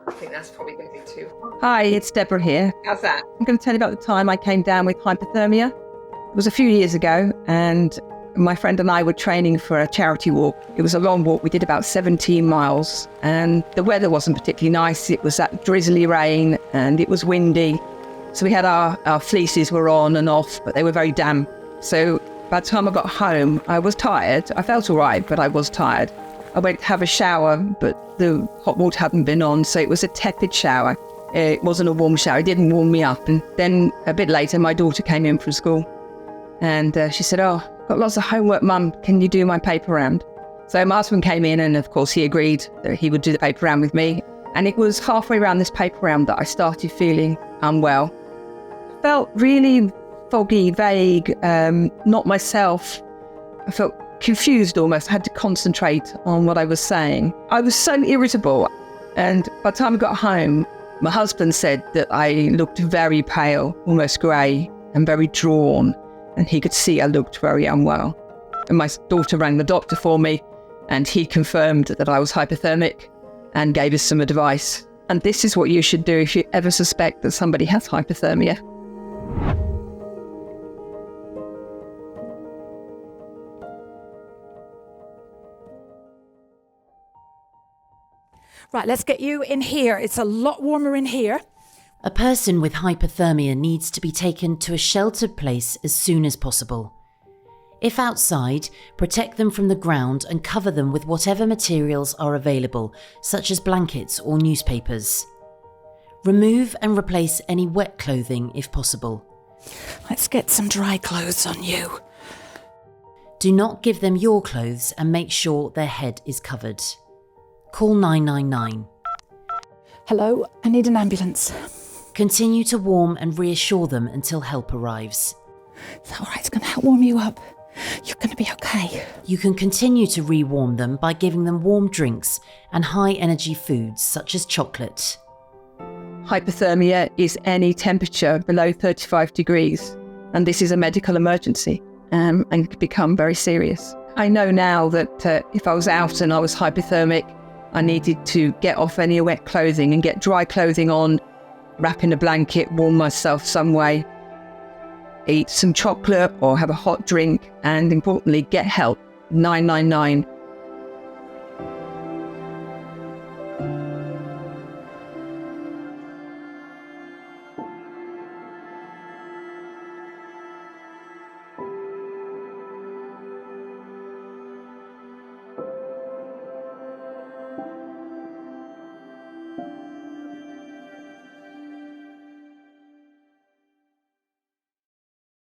I think that's probably going to be too hard. Hi, it's Deborah here. How's that? I'm going to tell you about the time I came down with hypothermia. It was a few years ago, and my friend and I were training for a charity walk. It was a long walk. We did about 17 miles, and the weather wasn't particularly nice. It was that drizzly rain, and it was windy. So we had our fleeces were on and off, but they were very damp. So by the time I got home, I was tired. I felt all right, but I was tired. I went to have a shower, but the hot water hadn't been on, so it was a tepid shower. It wasn't a warm shower. It didn't warm me up. And then a bit later, my daughter came in from school, and she said, "Oh, got lots of homework, Mum. Can you do my paper round?" So my husband came in, and of course he agreed that he would do the paper round with me. And it was halfway around this paper round that I started feeling unwell. I felt really foggy, vague, not myself. I felt confused almost. I had to concentrate on what I was saying. I was so irritable. And by the time I got home, my husband said that I looked very pale, almost grey, and very drawn. And he could see I looked very unwell. And my daughter rang the doctor for me, and he confirmed that I was hypothermic and gave us some advice. And this is what you should do if you ever suspect that somebody has hypothermia. Right, let's get you in here. It's a lot warmer in here. A person with hypothermia needs to be taken to a sheltered place as soon as possible. If outside, protect them from the ground and cover them with whatever materials are available, such as blankets or newspapers. Remove and replace any wet clothing if possible. Let's get some dry clothes on you. Do not give them your clothes and make sure their head is covered. Call 999. Hello, I need an ambulance. Continue to warm and reassure them until help arrives. It's all right, it's going to help warm you up. You're going to be okay. You can continue to rewarm them by giving them warm drinks and high-energy foods such as chocolate. Hypothermia is any temperature below 35 degrees, and this is a medical emergency and can become very serious. I know now that if I was out and I was hypothermic, I needed to get off any wet clothing and get dry clothing on, wrap in a blanket, warm myself some way, eat some chocolate or have a hot drink, and importantly, get help. 999